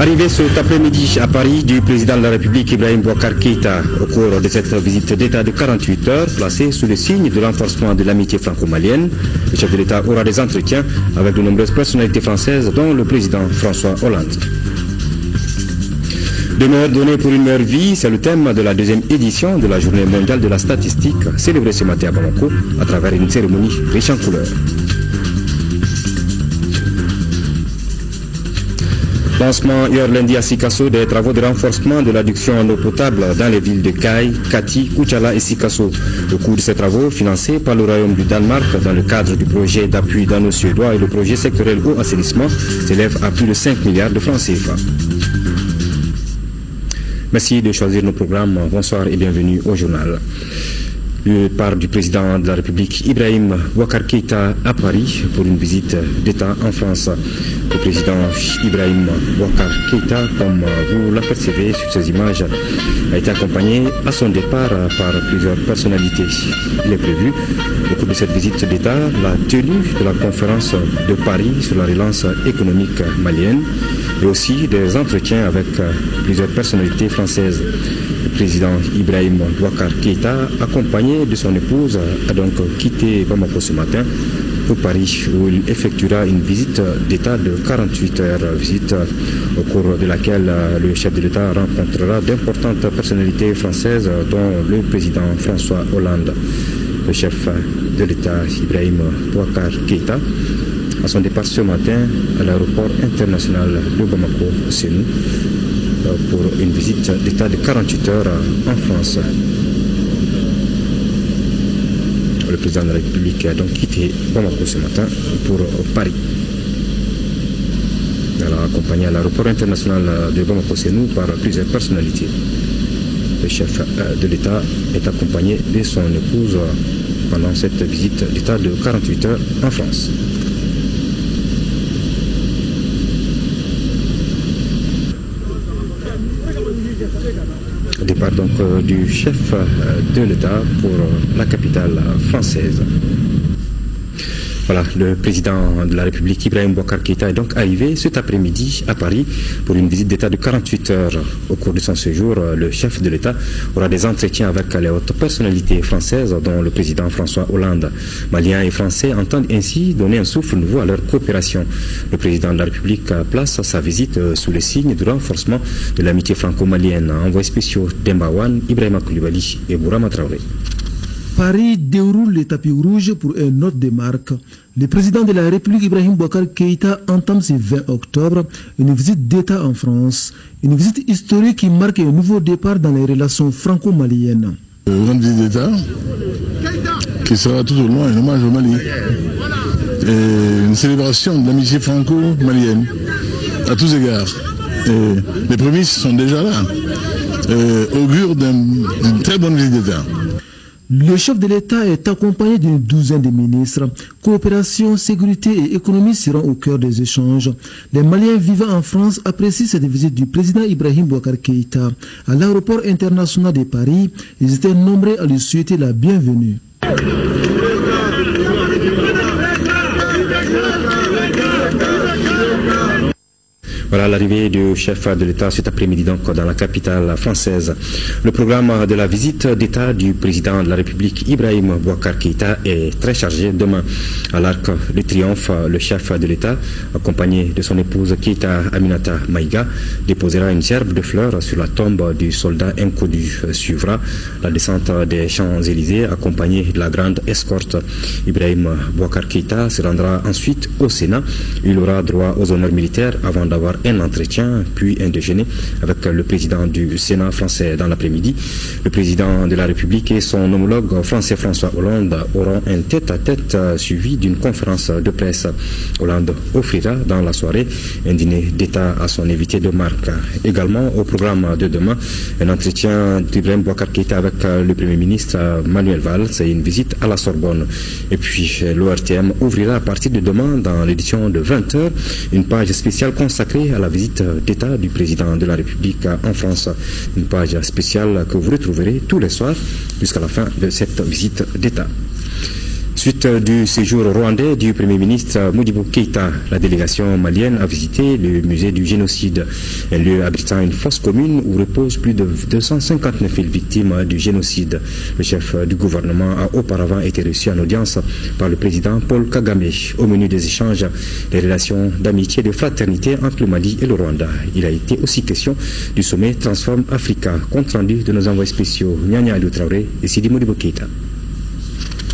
Arrivé cet après-midi à Paris du président de la République Ibrahim Boubacar Keïta au cours de cette visite d'État de 48 heures placée sous le signe de renforcement de l'amitié franco-malienne, le chef de l'État aura des entretiens avec de nombreuses personnalités françaises dont le président François Hollande. Deux meilleures données pour une meilleure vie, c'est le thème de la deuxième édition de la Journée mondiale de la statistique célébrée ce matin à Bamako à travers une cérémonie riche en couleurs. Lancement hier lundi à Sikasso des travaux de renforcement de l'adduction en eau potable dans les villes de Kay, Kati, Koutiala et Sikasso. Au cours de ces travaux, financés par le Royaume du Danemark dans le cadre du projet d'appui d'anneaux suédois et le projet sectoriel eau assainissement, s'élève à plus de 5 milliards de francs CFA. Merci de choisir nos programmes. Bonsoir et bienvenue au journal. Le départ du président de la République Ibrahim Boubacar Keïta à Paris pour une visite d'État en France. Le président Ibrahim Boubacar Keïta, comme vous l'apercevez sur ces images, a été accompagné à son départ par plusieurs personnalités. Il est prévu, au cours de cette visite d'État, la tenue de la conférence de Paris sur la relance économique malienne et aussi des entretiens avec plusieurs personnalités françaises. Le président Ibrahim Boubacar Keïta, accompagné de son épouse, a donc quitté Bamako ce matin pour Paris, où il effectuera une visite d'État de 48 heures, visite au cours de laquelle le chef de l'État rencontrera d'importantes personnalités françaises, dont le président François Hollande. Le chef de l'État Ibrahim Boubacar Keïta, à son départ ce matin à l'aéroport international de Bamako-Sénou, pour une visite d'État de 48 heures en France. Le président de la République a donc quitté Bamako ce matin pour Paris. Il a accompagné à l'aéroport international de Bamako-Sénou par plusieurs personnalités. Le chef de l'État est accompagné de son épouse pendant cette visite d'État de 48 heures en France. Départ donc du chef de l'État pour la capitale française. Voilà, le président de la République Ibrahim Boubacar Keïta est donc arrivé cet après-midi à Paris pour une visite d'État de 48 heures. Au cours de son séjour, le chef de l'État aura des entretiens avec les hautes personnalités françaises, dont le président François Hollande. Maliens et Français entendent ainsi donner un souffle nouveau à leur coopération. Le président de la République place sa visite sous le signe du renforcement de l'amitié franco-malienne. Envoyés spéciaux d'Embawan, Ibrahima Koulibaly et Bourama Traoré. Paris déroule le tapis rouge pour un autre démarque. Le président de la République Ibrahim Boubacar Keïta entame ce 20 octobre une visite d'État en France. Une visite historique qui marque un nouveau départ dans les relations franco-maliennes. Une visite d'État qui sera tout au long un hommage au Mali. Et une célébration de l'amitié franco-malienne à tous égards. Et les prémices sont déjà là. Augure d'une très bonne visite d'État. Le chef de l'État est accompagné d'une douzaine de ministres. Coopération, sécurité et économie seront au cœur des échanges. Les Maliens vivant en France apprécient cette visite du président Ibrahim Boubacar Keïta. À l'aéroport international de Paris, ils étaient nombreux à lui souhaiter la bienvenue. Voilà l'arrivée du chef de l'État cet après-midi donc dans la capitale française. Le programme de la visite d'État du président de la République Ibrahim Boubacar Keïta est très chargé. Demain, à l'Arc de Triomphe, le chef de l'État, accompagné de son épouse Keïta Aminata Maïga, déposera une gerbe de fleurs sur la tombe du soldat inconnu. Suivra la descente des Champs-Élysées, accompagné de la grande escorte. Ibrahim Boubacar Keïta se rendra ensuite au Sénat. Il aura droit aux honneurs militaires avant d'avoir un entretien, puis un déjeuner avec le président du Sénat français dans l'après-midi. Le président de la République et son homologue français François Hollande auront un tête-à-tête suivi d'une conférence de presse. Hollande offrira dans la soirée un dîner d'État à son invité de marque. Également au programme de demain, un entretien d'Ibrahim Boubacar Keïta avec le Premier ministre Manuel Valls et une visite à la Sorbonne. Et puis l'ORTM ouvrira à partir de demain dans l'édition de 20h une page spéciale consacrée à la visite d'État du président de la République en France. Une page spéciale que vous retrouverez tous les soirs jusqu'à la fin de cette visite d'État. Suite du séjour rwandais du Premier ministre Modibo Keïta, la délégation malienne a visité le musée du génocide, un lieu abritant une fosse commune où reposent plus de 259 000 victimes du génocide. Le chef du gouvernement a auparavant été reçu en audience par le président Paul Kagame. Au menu des échanges, les relations d'amitié et de fraternité entre le Mali et le Rwanda. Il a été aussi question du sommet Transform Africa, compte rendu de nos envoyés spéciaux Nyanya Aliou Traoré et Sidi Modibo Keïta.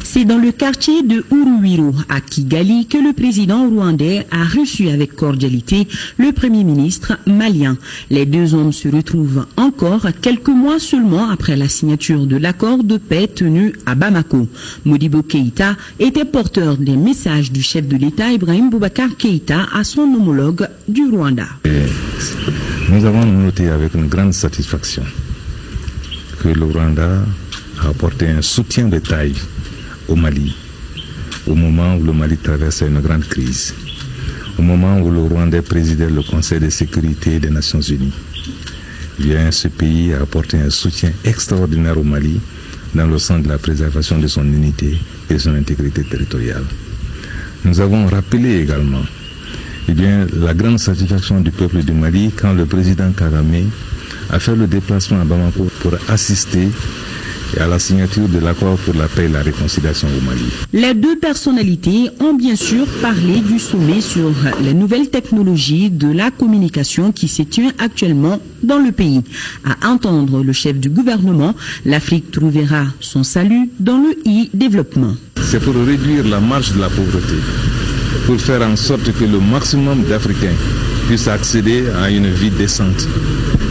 C'est dans le quartier de Uruwiro, à Kigali, que le président rwandais a reçu avec cordialité le premier ministre malien. Les deux hommes se retrouvent encore quelques mois seulement après la signature de l'accord de paix tenu à Bamako. Modibo Keïta était porteur des messages du chef de l'État Ibrahim Boubacar Keïta à son homologue du Rwanda. Nous avons noté avec une grande satisfaction que le Rwanda a apporté un soutien de taille au Mali, au moment où le Mali traversait une grande crise, au moment où le Rwandais présidait le Conseil de sécurité des Nations Unies. Bien, ce pays a apporté un soutien extraordinaire au Mali dans le sens de la préservation de son unité et de son intégrité territoriale. Nous avons rappelé également la grande satisfaction du peuple du Mali quand le président Kagame a fait le déplacement à Bamako pour assister et à la signature de l'accord pour la paix et la réconciliation au Mali. Les deux personnalités ont bien sûr parlé du sommet sur les nouvelles technologies de la communication qui se tient actuellement dans le pays. À entendre le chef du gouvernement, l'Afrique trouvera son salut dans le e-développement. C'est pour réduire la marge de la pauvreté, pour faire en sorte que le maximum d'Africains puissent accéder à une vie décente.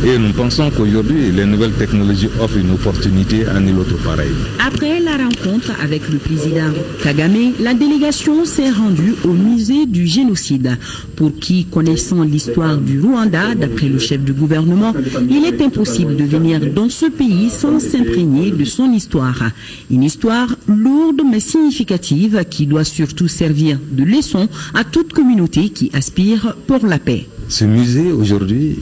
Et nous pensons qu'aujourd'hui, les nouvelles technologies offrent une opportunité à nul autre pareil. Après la rencontre avec le président Kagame, la délégation s'est rendue au musée du génocide. Pour qui, connaissant l'histoire du Rwanda, d'après le chef du gouvernement, il est impossible de venir dans ce pays sans s'imprégner de son histoire. Une histoire lourde mais significative qui doit surtout servir de leçon à toute communauté qui aspire pour la paix. Ce musée, aujourd'hui,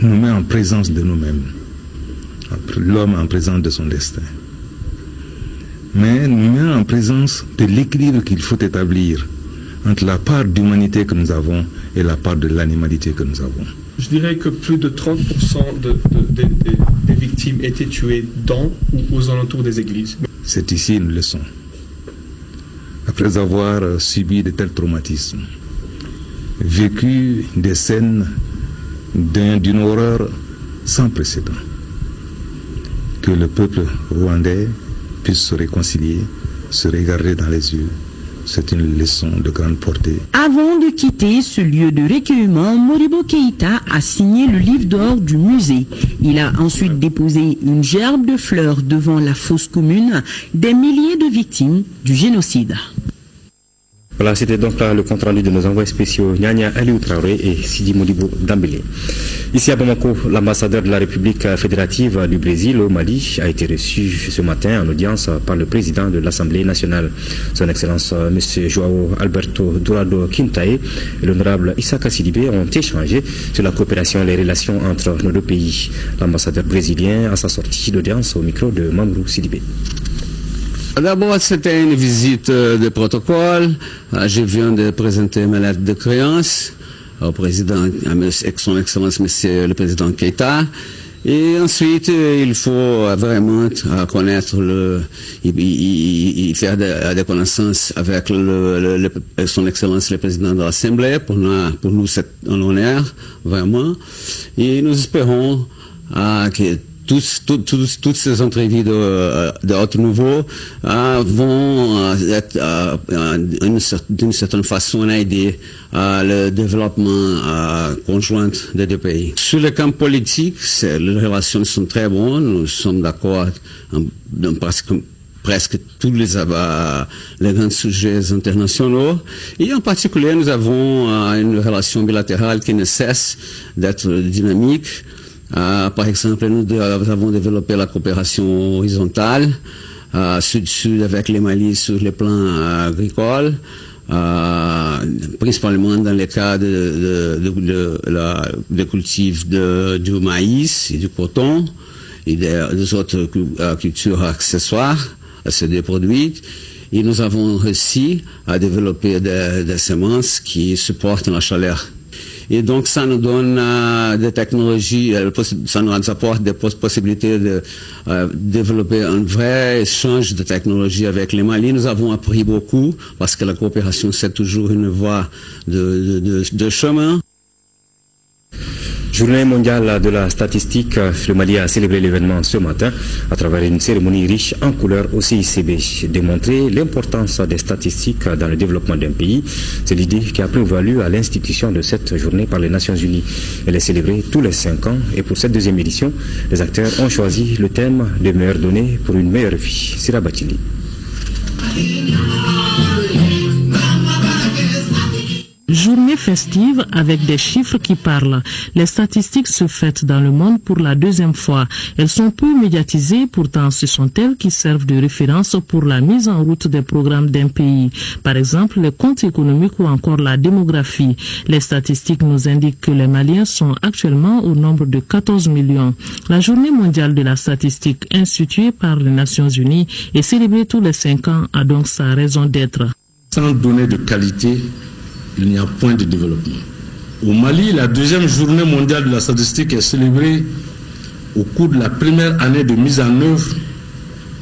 nous met en présence de nous-mêmes, l'homme en présence de son destin. Mais nous met en présence de l'équilibre qu'il faut établir entre la part d'humanité que nous avons et la part de l'animalité que nous avons. Je dirais que plus de 30% des victimes étaient tuées dans ou aux alentours des églises. C'est ici une leçon. Après avoir subi de tels traumatismes, vécu des scènes d'une horreur sans précédent, que le peuple rwandais puisse se réconcilier, se regarder dans les yeux. C'est une leçon de grande portée. Avant de quitter ce lieu de recueillement, Modibo Keïta a signé le livre d'or du musée. Il a ensuite déposé une gerbe de fleurs devant la fosse commune des milliers de victimes du génocide. Voilà, c'était donc là le compte rendu de nos envoyés spéciaux Nyanya Aliou Traoré et Sidi Modibo Dambélé. Ici à Bamako, l'ambassadeur de la République fédérative du Brésil au Mali a été reçu ce matin en audience par le président de l'Assemblée nationale. Son Excellence M. João Alberto Durado Quintaé et l'honorable Issaka Sidibé ont échangé sur la coopération et les relations entre nos deux pays. L'ambassadeur brésilien a sa sortie d'audience au micro de Mamourou Sidibé. D'abord, c'était une visite de protocole. Je viens de présenter ma lettre de créance au président, à son Excellence, Monsieur le Président Keïta. Et ensuite, il faut vraiment connaître faire des connaissances avec son Excellence, le Président de l'Assemblée. Pour nous, c'est un honneur, vraiment. Et nous espérons que toutes ces entrevues de haut niveau vont être d'une certaine façon aider le développement conjoint des deux pays. Sur le camp politique, les relations sont très bonnes. Nous sommes d'accord dans presque tous les grands sujets internationaux. Et en particulier, nous avons une relation bilatérale qui ne cesse d'être dynamique. Par exemple, nous avons développé la coopération horizontale, sud-sud avec les Mali sur le plan agricole, principalement dans le cas de cultifs du maïs et du coton et des autres cultures accessoires à ces deux produits. Et nous avons réussi à développer des semences qui supportent la chaleur. Et donc, ça nous donne des technologies, ça nous apporte des possibilités de développer un vrai échange de technologies avec les Mali. Nous avons appris beaucoup parce que la coopération, c'est toujours une voie de chemin. Journée mondiale de la statistique, le Mali a célébré l'événement ce matin à travers une cérémonie riche en couleurs au CICB. Démontrer l'importance des statistiques dans le développement d'un pays, c'est l'idée qui a prévalu à l'institution de cette journée par les Nations Unies. Elle est célébrée tous les 5 ans et pour cette deuxième édition, les acteurs ont choisi le thème des meilleures données pour une meilleure vie. Sira Batili. Journée festive avec des chiffres qui parlent. Les statistiques se fêtent dans le monde pour la deuxième fois. Elles sont peu médiatisées, pourtant ce sont elles qui servent de référence pour la mise en route des programmes d'un pays. Par exemple, les comptes économiques ou encore la démographie. Les statistiques nous indiquent que les Maliens sont actuellement au nombre de 14 millions. La Journée mondiale de la statistique, instituée par les Nations Unies et célébrée tous les 5 ans, a donc sa raison d'être. Sans données de qualité, il n'y a point de développement. Au Mali, la deuxième journée mondiale de la statistique est célébrée au cours de la première année de mise en œuvre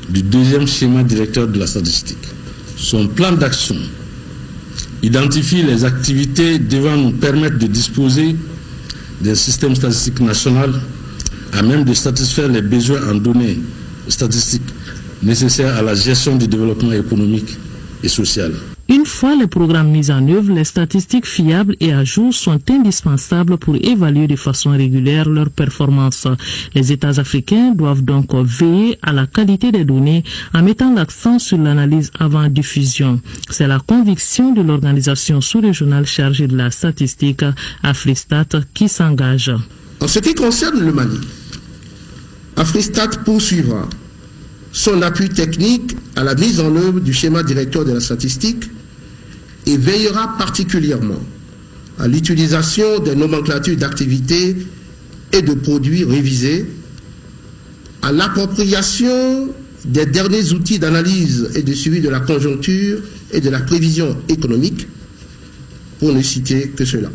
du deuxième schéma directeur de la statistique. Son plan d'action identifie les activités devant nous permettre de disposer d'un système statistique national à même de satisfaire les besoins en données statistiques nécessaires à la gestion du développement économique et social. Une fois les programmes mis en œuvre, les statistiques fiables et à jour sont indispensables pour évaluer de façon régulière leurs performances. Les États africains doivent donc veiller à la qualité des données en mettant l'accent sur l'analyse avant diffusion. C'est la conviction de l'organisation sous-régionale chargée de la statistique, Afristat, qui s'engage. En ce qui concerne le Mali, Afristat poursuivra son appui technique à la mise en œuvre du schéma directeur de la statistique et veillera particulièrement à l'utilisation des nomenclatures d'activités et de produits révisés, à l'appropriation des derniers outils d'analyse et de suivi de la conjoncture et de la prévision économique, pour ne citer que cela.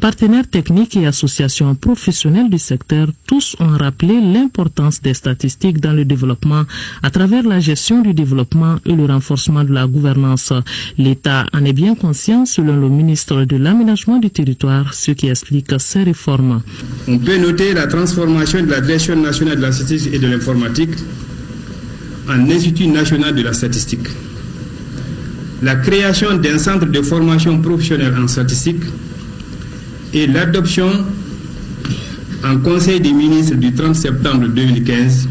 Partenaires techniques et associations professionnelles du secteur, tous ont rappelé l'importance des statistiques dans le développement à travers la gestion du développement et le renforcement de la gouvernance. L'État en est bien conscient selon le ministre de l'Aménagement du Territoire, ce qui explique ces réformes. On peut noter la transformation de la Direction nationale de la statistique et de l'informatique en Institut national de la statistique. La création d'un centre de formation professionnelle en statistique et l'adoption en Conseil des ministres du 30 septembre 2015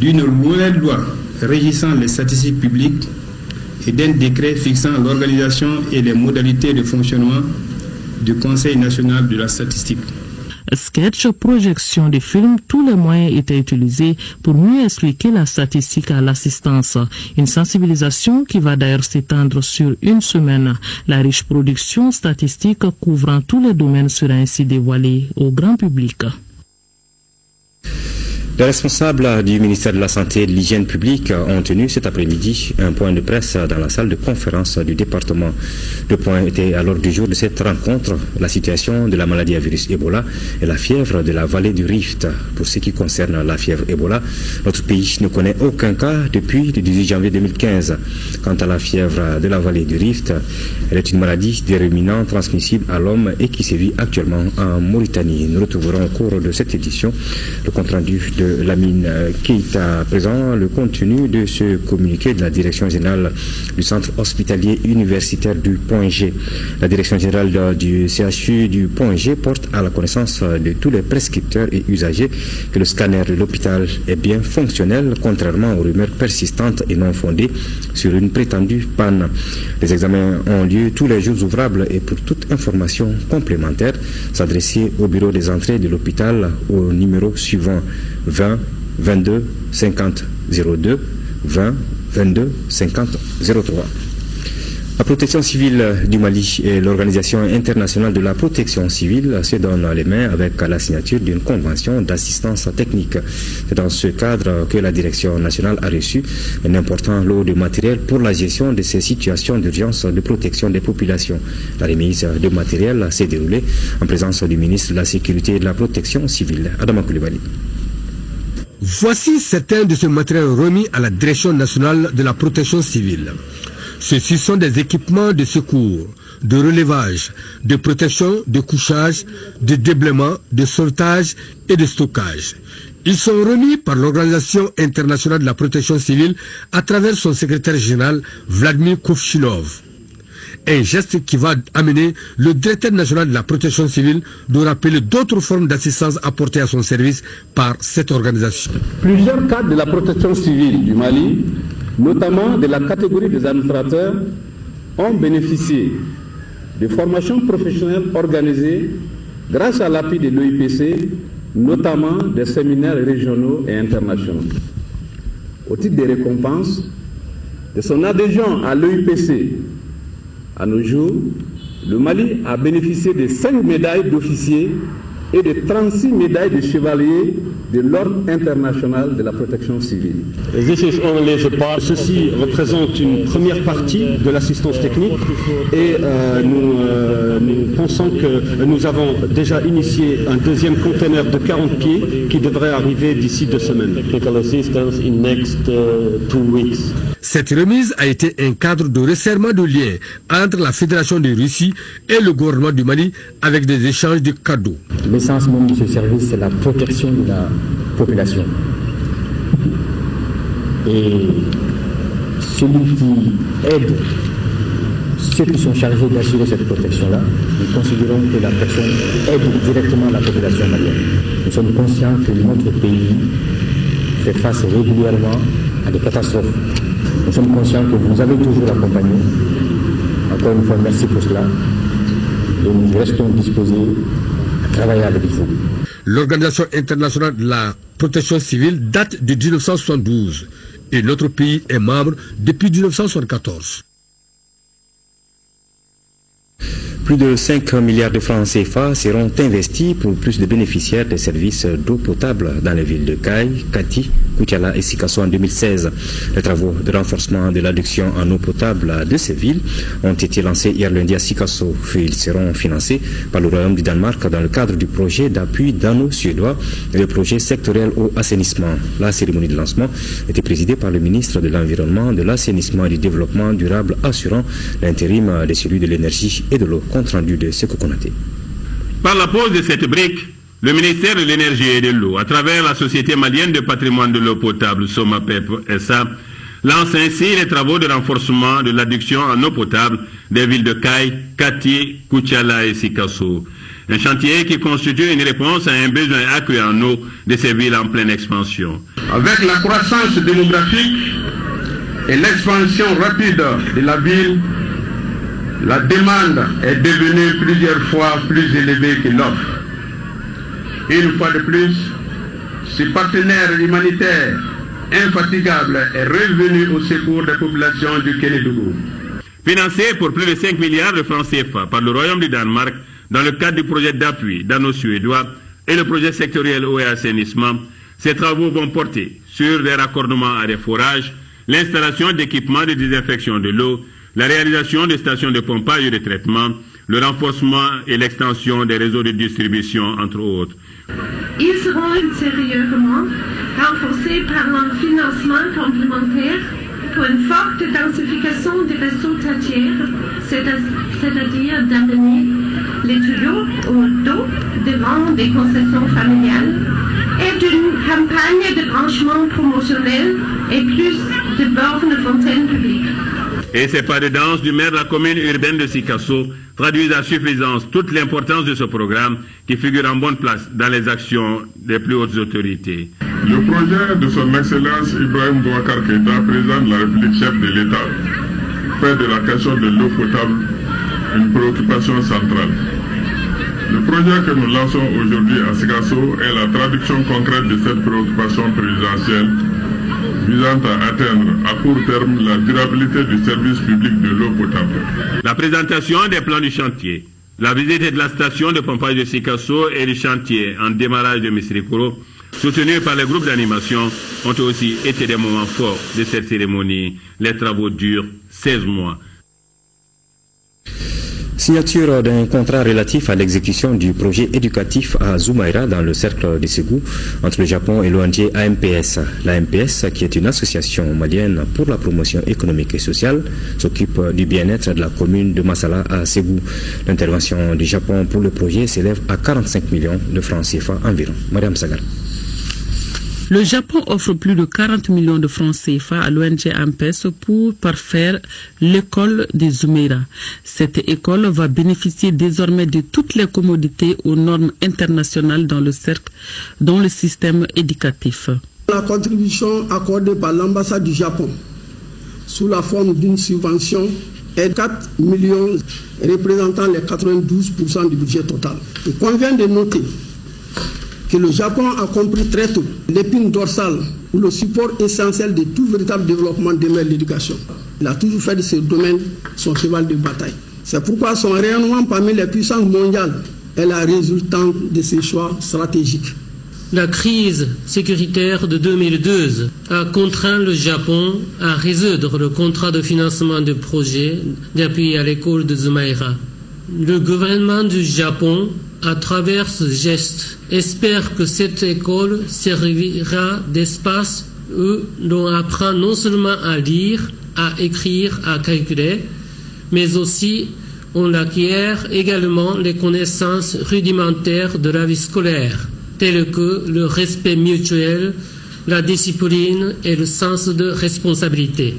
d'une nouvelle loi régissant les statistiques publiques et d'un décret fixant l'organisation et les modalités de fonctionnement du Conseil national de la statistique. Sketch, projection de films, tous les moyens étaient utilisés pour mieux expliquer la statistique à l'assistance. Une sensibilisation qui va d'ailleurs s'étendre sur une semaine. La riche production statistique couvrant tous les domaines sera ainsi dévoilée au grand public. Les responsables du ministère de la Santé et de l'Hygiène publique ont tenu cet après-midi un point de presse dans la salle de conférence du département. Le point était à l'ordre du jour de cette rencontre, la situation de la maladie à virus Ebola et la fièvre de la vallée du Rift. Pour ce qui concerne la fièvre Ebola, notre pays ne connaît aucun cas depuis le 18 janvier 2015. Quant à la fièvre de la vallée du Rift, elle est une maladie des ruminants transmissible à l'homme et qui sévit actuellement en Mauritanie. Nous retrouverons au cours de cette édition le compte-rendu de Lamine Keita. Présent le contenu de ce communiqué de la direction générale du centre hospitalier universitaire du Point G. La direction générale du CHU du Point G porte à la connaissance de tous les prescripteurs et usagers que le scanner de l'hôpital est bien fonctionnel, contrairement aux rumeurs persistantes et non fondées sur une prétendue panne. Les examens ont lieu tous les jours ouvrables et pour toute information complémentaire, s'adresser au bureau des entrées de l'hôpital au numéro suivant 20 22 50 02 20 22 50 03. La protection civile du Mali et l'Organisation internationale de la protection civile se donnent les mains avec la signature d'une convention d'assistance technique. C'est dans ce cadre que la Direction nationale a reçu un important lot de matériel pour la gestion de ces situations d'urgence de protection des populations. La remise de matériel s'est déroulée en présence du ministre de la Sécurité et de la Protection civile, Adama Coulibaly. Voici certains de ces matériels remis à la Direction nationale de la protection civile. Ceux-ci sont des équipements de secours, de relevage, de protection, de couchage, de déblaiement, de sauvetage et de stockage. Ils sont remis par l'Organisation internationale de la protection civile à travers son secrétaire général Vladimir Kovchinov. Un geste qui va amener le directeur national de la protection civile de rappeler d'autres formes d'assistance apportées à son service par cette organisation. Plusieurs cadres de la protection civile du Mali, notamment de la catégorie des administrateurs, ont bénéficié de formations professionnelles organisées grâce à l'appui de l'OIPC, notamment des séminaires régionaux et internationaux. Au titre des récompenses de son adhésion à l'OIPC, à nos jours, le Mali a bénéficié de 5 médailles d'officiers et de 36 médailles de chevaliers de l'Ordre international de la protection civile. Ceci représente une première partie de l'assistance technique et nous pensons que nous avons déjà initié un deuxième conteneur de 40 pieds qui devrait arriver d'ici 2 semaines. Cette remise a été un cadre de resserrement de liens entre la Fédération de Russie et le gouvernement du Mali avec des échanges de cadeaux. L'essence même de ce service, c'est la protection de la population. Et celui qui aide ceux qui sont chargés d'assurer cette protection-là, nous considérons que la personne aide directement la population malienne. Nous sommes conscients que notre pays fait face régulièrement à des catastrophes. Nous sommes conscients que vous nous avez toujours accompagnés. Encore une fois, merci pour cela. Et nous restons disposés à travailler avec vous. L'Organisation internationale de la protection civile date de 1972 et notre pays est membre depuis 1974. Plus de 5 milliards de francs CFA seront investis pour plus de bénéficiaires des services d'eau potable dans les villes de Kay, Kati, Koutiala et Sikasso en 2016. Les travaux de renforcement de l'adduction en eau potable de ces villes ont été lancés hier lundi à Sikasso. Ils seront financés par le Royaume du Danemark dans le cadre du projet d'appui dano-suédois et le projet sectoriel eau assainissement. La cérémonie de lancement était présidée par le ministre de l'Environnement, de l'Assainissement et du Développement durable, assurant l'intérim de celui de l'énergie et de l'eau. Compte rendu de Seko Konaté. Par la pose de cette brique, le ministère de l'Énergie et de l'eau, à travers la Société malienne de patrimoine de l'eau potable, SOMAPEP SA, lance ainsi les travaux de renforcement de l'adduction en eau potable des villes de Kay, Kati, Koutiala et Sikasso. Un chantier qui constitue une réponse à un besoin accru en eau de ces villes en pleine expansion. Avec la croissance démographique et l'expansion rapide de la ville, la demande est devenue plusieurs fois plus élevée que l'offre. Une fois de plus, ce partenaire humanitaire infatigable est revenu au secours des populations du Kénédougou. Financé pour plus de 5 milliards de francs CFA par le Royaume du Danemark dans le cadre du projet d'appui dano-suédois et le projet sectoriel eau et assainissement, ces travaux vont porter sur des raccordements à des forages, l'installation d'équipements de désinfection de l'eau, la réalisation des stations de pompage et de traitement, le renforcement et l'extension des réseaux de distribution, entre autres. Ils seront ultérieurement renforcés par un financement complémentaire pour une forte densification des réseaux tertiaires, c'est-à-dire d'amener les tuyaux d'eau devant des concessions familiales et d'une campagne de branchement promotionnel et plus de bornes fontaines publiques. Et ces pas de danse du maire de la commune urbaine de Sikasso traduisent à suffisance toute l'importance de ce programme qui figure en bonne place dans les actions des plus hautes autorités. Le projet de son Excellence Ibrahim Boubacar Keïta, président de la République, chef de l'État, fait de la question de l'eau potable une préoccupation centrale. Le projet que nous lançons aujourd'hui à Sikasso est la traduction concrète de cette préoccupation présidentielle visant à atteindre à court terme la durabilité du service public de l'eau potable. La présentation des plans du chantier, la visite de la station de pompage de Sikasso et le chantier en démarrage de Misirikoro, soutenus par les groupes d'animation, ont aussi été des moments forts de cette cérémonie. Les travaux durent 16 mois. Signature d'un contrat relatif à l'exécution du projet éducatif à Zumaïra dans le cercle de Ségou entre le Japon et l'ONG AMPS. L'AMPS, qui est une association malienne pour la promotion économique et sociale, s'occupe du bien-être de la commune de Massala à Ségou. L'intervention du Japon pour le projet s'élève à 45 millions de francs CFA environ. Mariam Sagar. Le Japon offre plus de 40 millions de francs CFA à l'ONG AMPS pour parfaire l'école de Zumaïra. Cette école va bénéficier désormais de toutes les commodités aux normes internationales dans le système éducatif. La contribution accordée par l'ambassade du Japon sous la forme d'une subvention est 4 millions représentant les 92% du budget total. Il convient de noter que le Japon a compris très tôt l'épine dorsale ou le support essentiel de tout véritable développement demeure l'éducation. Il a toujours fait de ce domaine son cheval de bataille. C'est pourquoi son rayonnement parmi les puissances mondiales est la résultante de ses choix stratégiques. La crise sécuritaire de 2012 a contraint le Japon à résoudre le contrat de financement de projet d'appui à l'école de Zumaïra. Le gouvernement du Japon, à travers ce geste, espère que cette école servira d'espace où l'on apprend non seulement à lire, à écrire, à calculer, mais aussi on acquiert également les connaissances rudimentaires de la vie scolaire, telles que le respect mutuel, la discipline et le sens de responsabilité.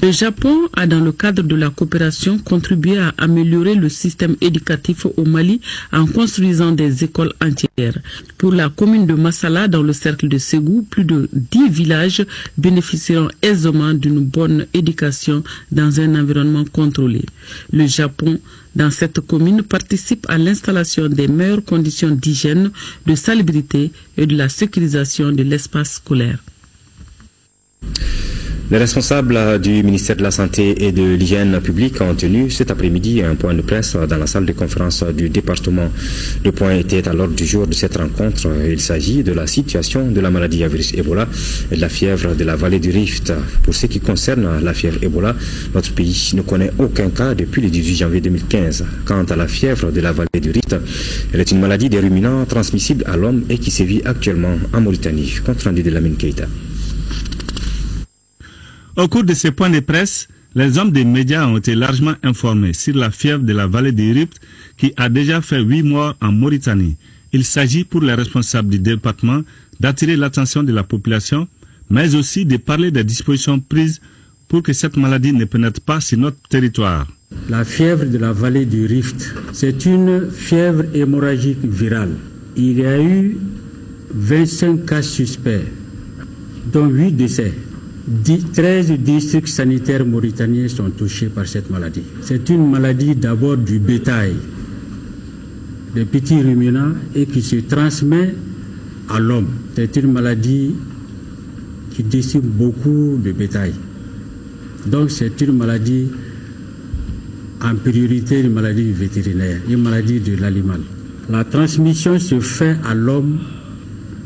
Le Japon a, dans le cadre de la coopération, contribué à améliorer le système éducatif au Mali en construisant des écoles entières. Pour la commune de Massala, dans le cercle de Ségou, plus de 10 villages bénéficieront aisément d'une bonne éducation dans un environnement contrôlé. Le Japon, dans cette commune, participe à l'installation des meilleures conditions d'hygiène, de salubrité et de la sécurisation de l'espace scolaire. Les responsables du ministère de la Santé et de l'Hygiène publique ont tenu cet après-midi un point de presse dans la salle de conférence du département. Le point était à l'ordre du jour de cette rencontre. Il s'agit de la situation de la maladie à virus Ebola et de la fièvre de la vallée du Rift. Pour ce qui concerne la fièvre Ebola, notre pays ne connaît aucun cas depuis le 18 janvier 2015. Quant à la fièvre de la vallée du Rift, elle est une maladie des ruminants transmissible à l'homme et qui sévit actuellement en Mauritanie. Compte rendu de Lamine Keïta. Au cours de ces points de presse, les hommes des médias ont été largement informés sur la fièvre de la vallée du Rift qui a déjà fait 8 morts en Mauritanie. Il s'agit pour les responsables du département d'attirer l'attention de la population, mais aussi de parler des dispositions prises pour que cette maladie ne pénètre pas sur notre territoire. La fièvre de la vallée du Rift, c'est une fièvre hémorragique virale. Il y a eu 25 cas suspects, dont 8 décès. 13 districts sanitaires mauritaniens sont touchés par cette maladie. C'est une maladie d'abord du bétail, des petits ruminants, et qui se transmet à l'homme. C'est une maladie qui décime beaucoup de bétail. Donc c'est une maladie en priorité, une maladie vétérinaire, une maladie de l'animal. La transmission se fait à l'homme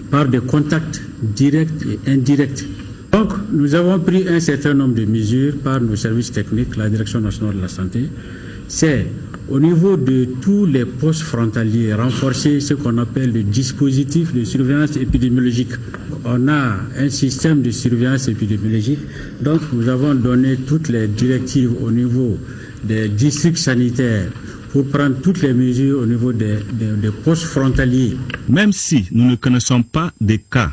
par des contacts directs et indirects. Donc, nous avons pris un certain nombre de mesures par nos services techniques, la Direction nationale de la santé. C'est au niveau de tous les postes frontaliers, renforcer ce qu'on appelle le dispositif de surveillance épidémiologique. On a un système de surveillance épidémiologique. Donc, nous avons donné toutes les directives au niveau des districts sanitaires pour prendre toutes les mesures au niveau des postes frontaliers. Même si nous ne connaissons pas des cas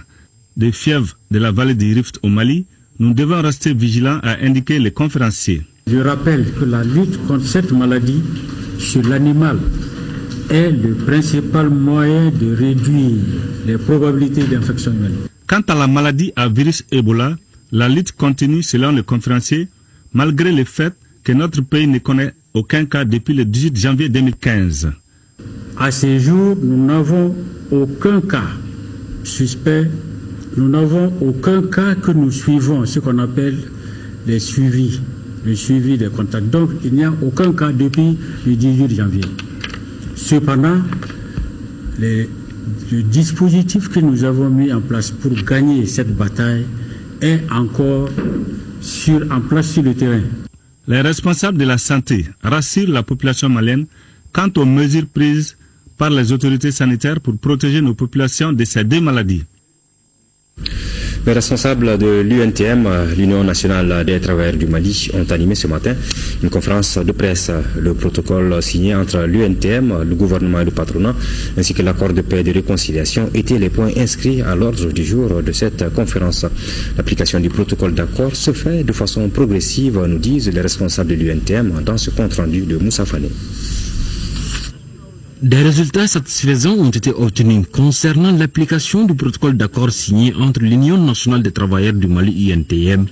de fièvre de la vallée du Rift au Mali, nous devons rester vigilants, a indiqué les conférenciers. Je rappelle que la lutte contre cette maladie sur l'animal est le principal moyen de réduire les probabilités d'infection humaine. Quant à la maladie à virus Ebola, la lutte continue selon les conférenciers, malgré le fait que notre pays ne connaît aucun cas depuis le 18 janvier 2015. À ce jour, nous n'avons aucun cas suspect nous n'avons aucun cas que nous suivons, ce qu'on appelle le suivi des contacts. Donc, il n'y a aucun cas depuis le 18 janvier. Cependant, le dispositif que nous avons mis en place pour gagner cette bataille est encore en place sur le terrain. Les responsables de la santé rassurent la population malienne quant aux mesures prises par les autorités sanitaires pour protéger nos populations de ces deux maladies. Les responsables de l'UNTM, l'Union nationale des travailleurs du Mali, ont animé ce matin une conférence de presse. Le protocole signé entre l'UNTM, le gouvernement et le patronat, ainsi que l'accord de paix et de réconciliation étaient les points inscrits à l'ordre du jour de cette conférence. L'application du protocole d'accord se fait de façon progressive, nous disent les responsables de l'UNTM dans ce compte-rendu de Moussa Fane. Des résultats satisfaisants ont été obtenus concernant l'application du protocole d'accord signé entre l'Union nationale des travailleurs du Mali UNTM,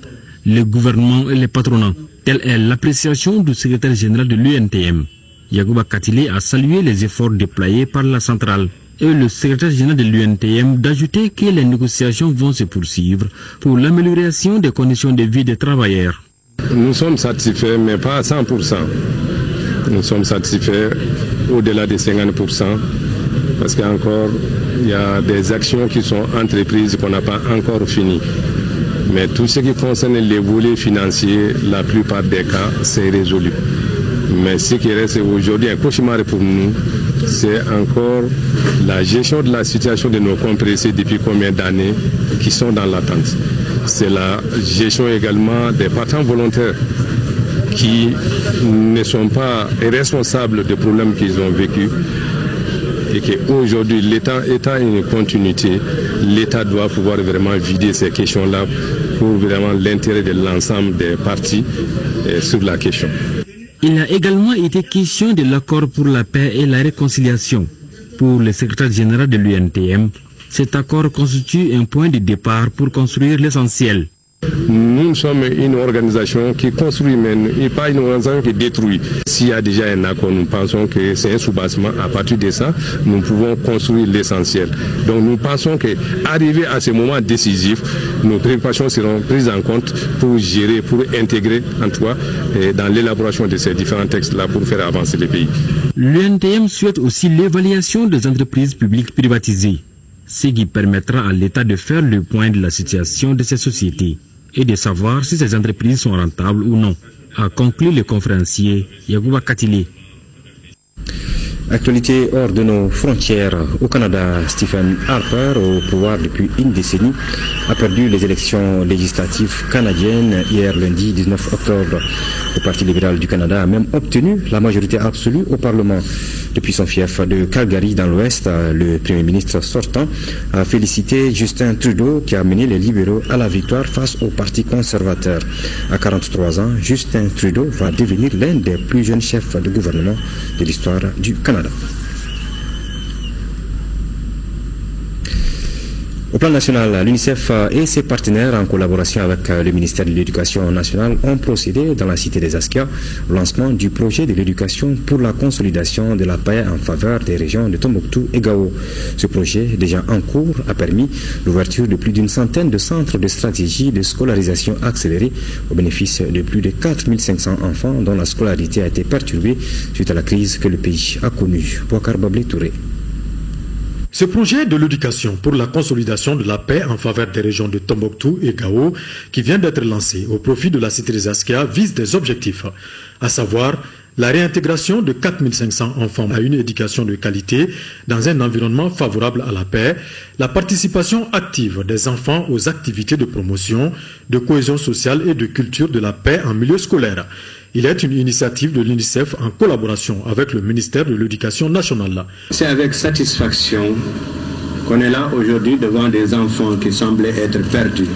le gouvernement et les patronats. Telle est l'appréciation du secrétaire général de l'UNTM. Yagouba Katile a salué les efforts déployés par la centrale et le secrétaire général de l'UNTM d'ajouter que les négociations vont se poursuivre pour l'amélioration des conditions de vie des travailleurs. Nous sommes satisfaits, mais pas à 100%. Nous sommes satisfaits au-delà de 50%, parce qu'encore, il y a des actions qui sont entreprises qu'on n'a pas encore finies. Mais tout ce qui concerne les volets financiers, la plupart des cas, c'est résolu. Mais ce qui reste aujourd'hui un cauchemar pour nous, c'est encore la gestion de la situation de nos compressés depuis combien d'années qui sont dans l'attente. C'est la gestion également des partants volontaires qui ne sont pas responsables des problèmes qu'ils ont vécus et qu'aujourd'hui l'État étant une continuité, l'État doit pouvoir vraiment vider ces questions-là pour vraiment l'intérêt de l'ensemble des parties sur la question. Il a également été question de l'accord pour la paix et la réconciliation. Pour le secrétaire général de l'UNTM, cet accord constitue un point de départ pour construire l'essentiel. Nous sommes une organisation qui construit, mais pas une organisation qui détruit. S'il y a déjà un accord, nous pensons que c'est un soubassement. À partir de ça, nous pouvons construire l'essentiel. Donc nous pensons qu'arrivé à ce moment décisif, nos préoccupations seront prises en compte pour gérer, pour intégrer en tout cas dans l'élaboration de ces différents textes-là pour faire avancer le pays. L'UNTM souhaite aussi l'évaluation des entreprises publiques privatisées, ce qui permettra à l'État de faire le point de la situation de ces sociétés et de savoir si ces entreprises sont rentables ou non, a conclu le conférencier Yagouba Katile. Actualité hors de nos frontières. Au Canada, Stephen Harper, au pouvoir depuis une décennie, a perdu les élections législatives canadiennes hier lundi 19 octobre. Le Parti libéral du Canada a même obtenu la majorité absolue au Parlement. Depuis son fief de Calgary dans l'Ouest, le Premier ministre sortant a félicité Justin Trudeau qui a mené les libéraux à la victoire face au Parti conservateur. À 43 ans, Justin Trudeau va devenir l'un des plus jeunes chefs de gouvernement de l'histoire du Canada. Au plan national, l'UNICEF et ses partenaires, en collaboration avec le ministère de l'Éducation nationale, ont procédé dans la cité des Askia au lancement du projet de l'éducation pour la consolidation de la paix en faveur des régions de Tombouctou et Gao. Ce projet, déjà en cours, a permis l'ouverture de plus d'une centaine de centres de stratégie de scolarisation accélérée au bénéfice de plus de 4500 enfants dont la scolarité a été perturbée suite à la crise que le pays a connue. Bouakar Bablé Touré. Ce projet de l'éducation pour la consolidation de la paix en faveur des régions de Tombouctou et Gao, qui vient d'être lancé au profit de la cité des Askia, vise des objectifs, à savoir la réintégration de 4500 enfants à une éducation de qualité dans un environnement favorable à la paix, la participation active des enfants aux activités de promotion, de cohésion sociale et de culture de la paix en milieu scolaire. Il est une initiative de l'UNICEF en collaboration avec le ministère de l'Éducation nationale. C'est avec satisfaction qu'on est là aujourd'hui devant des enfants qui semblaient être perdus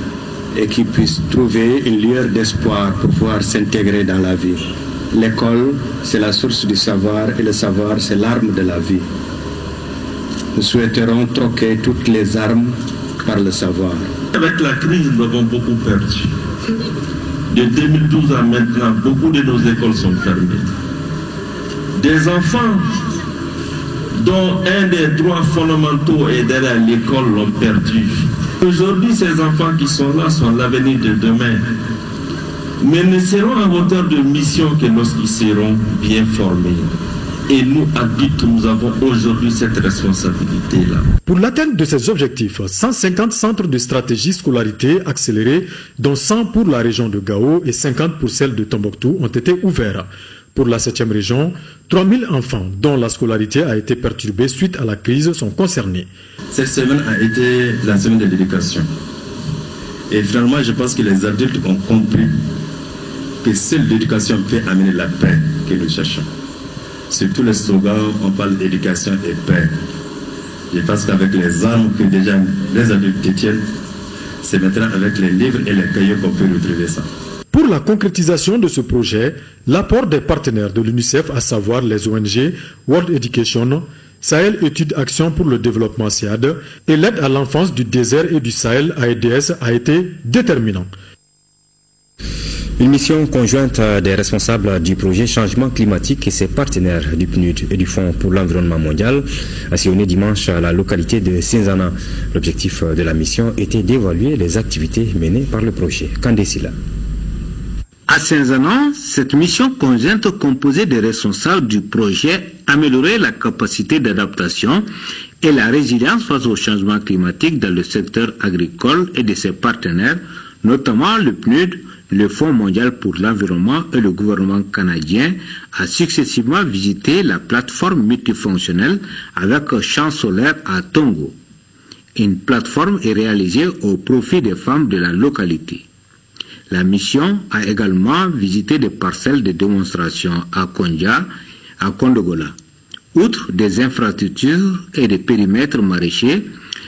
et qui puissent trouver une lueur d'espoir pour pouvoir s'intégrer dans la vie. L'école, c'est la source du savoir et le savoir, c'est l'arme de la vie. Nous souhaiterons troquer toutes les armes par le savoir. Avec la crise, nous avons beaucoup perdu. De 2012 à maintenant, beaucoup de nos écoles sont fermées. Des enfants dont un des droits fondamentaux est d'aller à l'école l'ont perdu. Aujourd'hui, ces enfants qui sont là sont l'avenir de demain, mais ne seront à hauteur de mission que lorsqu'ils seront bien formés. Et nous, adultes, nous avons aujourd'hui cette responsabilité-là. Pour l'atteinte de ces objectifs, 150 centres de stratégie scolarité accélérée, dont 100 pour la région de Gao et 50 pour celle de Tombouctou, ont été ouverts. Pour la 7e région, 3000 enfants dont la scolarité a été perturbée suite à la crise sont concernés. Cette semaine a été la semaine de l'éducation. Et finalement, je pense que les adultes ont compris que seule l'éducation peut amener la paix que nous cherchons. Sur tous les slogans, on parle d'éducation et paix. Je pense qu'avec les armes que déjà les adultes détiennent, c'est maintenant avec les livres et les cahiers qu'on peut retrouver ça. Pour la concrétisation de ce projet, l'apport des partenaires de l'UNICEF, à savoir les ONG World Education, Sahel Études Action pour le Développement SIAD et l'aide à l'enfance du désert et du Sahel AIDS a été déterminant. Une mission conjointe des responsables du projet Changement climatique et ses partenaires du PNUD et du Fonds pour l'environnement mondial a sillonné dimanche à la localité de Sinzana. L'objectif de la mission était d'évaluer les activités menées par le projet. Kandesila. À Sinzana, cette mission conjointe composée des responsables du projet Améliorer la capacité d'adaptation et la résilience face au changement climatique dans le secteur agricole et de ses partenaires, notamment le PNUD, le Fonds mondial pour l'environnement et le gouvernement canadien, a successivement visité la plateforme multifonctionnelle avec un champ solaire à Tongo. Une plateforme est réalisée au profit des femmes de la localité. La mission a également visité des parcelles de démonstration à Kondja, à Kondogola. Outre des infrastructures et des périmètres maraîchers,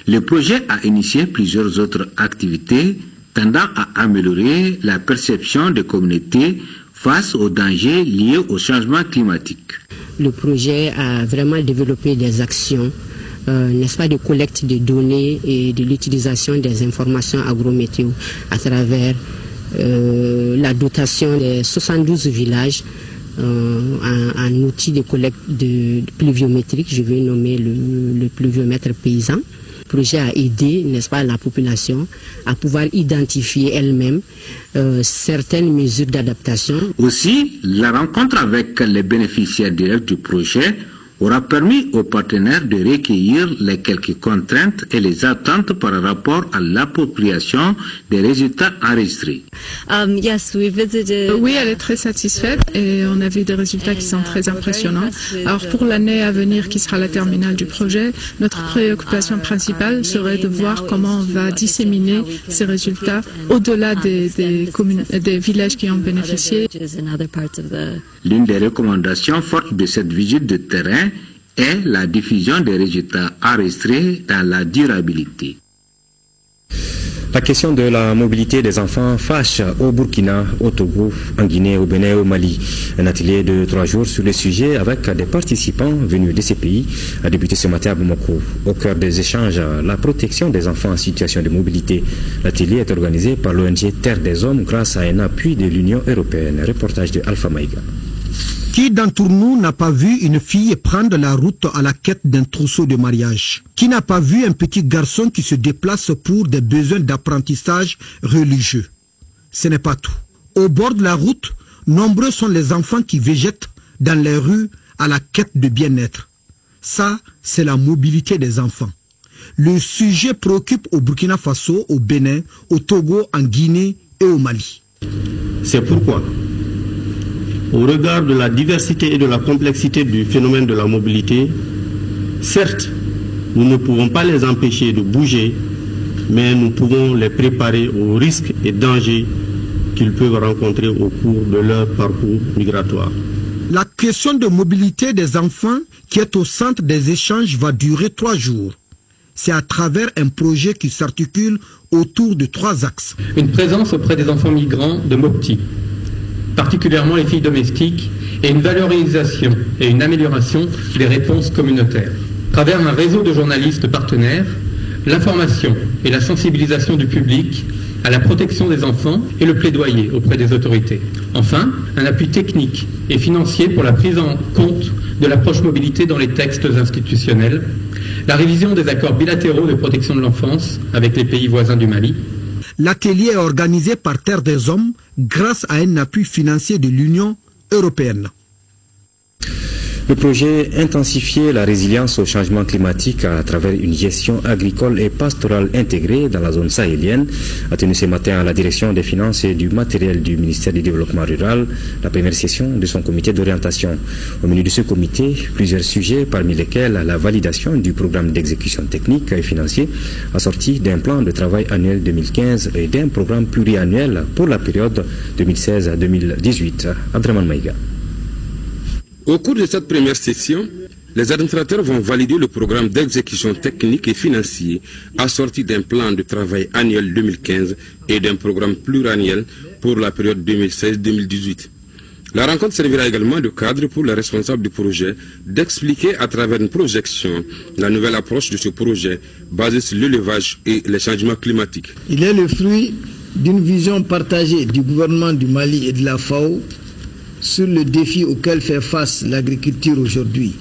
le projet a initié plusieurs autres activités tendant à améliorer la perception des communautés face aux dangers liés au changement climatique. Le projet a vraiment développé des actions, n'est-ce pas, de collecte de données et de l'utilisation des informations agrométéo à travers la dotation des 72 villages en outil de collecte de pluviométrique, je vais nommer le pluviomètre paysan. Le projet a aidé, n'est-ce pas, la population à pouvoir identifier elle-même certaines mesures d'adaptation. Aussi, la rencontre avec les bénéficiaires directs du projet aura permis aux partenaires de recueillir les quelques contraintes et les attentes par rapport à l'appropriation des résultats enregistrés. Oui, elle est très satisfaite et on a vu des résultats qui sont très impressionnants. Alors pour l'année à venir, qui sera la terminale du projet, notre préoccupation principale serait de voir comment on va disséminer ces résultats au-delà des villages qui ont bénéficié. L'une des recommandations fortes de cette visite de terrain est la diffusion des résultats enregistrés dans la durabilité. La question de la mobilité des enfants fâche au Burkina, au Togo, en Guinée, au Bénin et au Mali. Un atelier de 3 jours sur le sujet avec des participants venus de ces pays a débuté ce matin à Bamako. Au cœur des échanges, la protection des enfants en situation de mobilité. L'atelier est organisé par l'ONG Terre des Hommes grâce à un appui de l'Union européenne. Reportage de Alpha Maïga. Qui d'entre nous n'a pas vu une fille prendre la route à la quête d'un trousseau de mariage? Qui n'a pas vu un petit garçon qui se déplace pour des besoins d'apprentissage religieux? Ce n'est pas tout. Au bord de la route, nombreux sont les enfants qui végètent dans les rues à la quête de bien-être. Ça, c'est la mobilité des enfants. Le sujet préoccupe au Burkina Faso, au Bénin, au Togo, en Guinée et au Mali. C'est pourquoi, au regard de la diversité et de la complexité du phénomène de la mobilité, certes, nous ne pouvons pas les empêcher de bouger, mais nous pouvons les préparer aux risques et dangers qu'ils peuvent rencontrer au cours de leur parcours migratoire. La question de mobilité des enfants qui est au centre des échanges va durer 3 jours. C'est à travers un projet qui s'articule autour de 3 axes. Une présence auprès des enfants migrants de Mopti, particulièrement les filles domestiques, et une valorisation et une amélioration des réponses communautaires. À travers un réseau de journalistes partenaires, l'information et la sensibilisation du public à la protection des enfants et le plaidoyer auprès des autorités. Enfin, un appui technique et financier pour la prise en compte de l'approche mobilité dans les textes institutionnels, la révision des accords bilatéraux de protection de l'enfance avec les pays voisins du Mali. L'atelier est organisé par Terre des Hommes grâce à un appui financier de l'Union européenne. Le projet Intensifier la résilience au changement climatique à travers une gestion agricole et pastorale intégrée dans la zone sahélienne a tenu ce matin à la direction des finances et du matériel du ministère du Développement rural la première session de son comité d'orientation. Au menu de ce comité, plusieurs sujets parmi lesquels la validation du programme d'exécution technique et financier assorti d'un plan de travail annuel 2015 et d'un programme pluriannuel pour la période 2016 à 2018. Abdraman Maïga. Au cours de cette première session, les administrateurs vont valider le programme d'exécution technique et financier assorti d'un plan de travail annuel 2015 et d'un programme pluriannuel pour la période 2016-2018. La rencontre servira également de cadre pour les responsables du projet d'expliquer à travers une projection la nouvelle approche de ce projet basée sur l'élevage et les changements climatiques. Il est le fruit d'une vision partagée du gouvernement du Mali et de la FAO sur le défi auquel fait face l'agriculture aujourd'hui,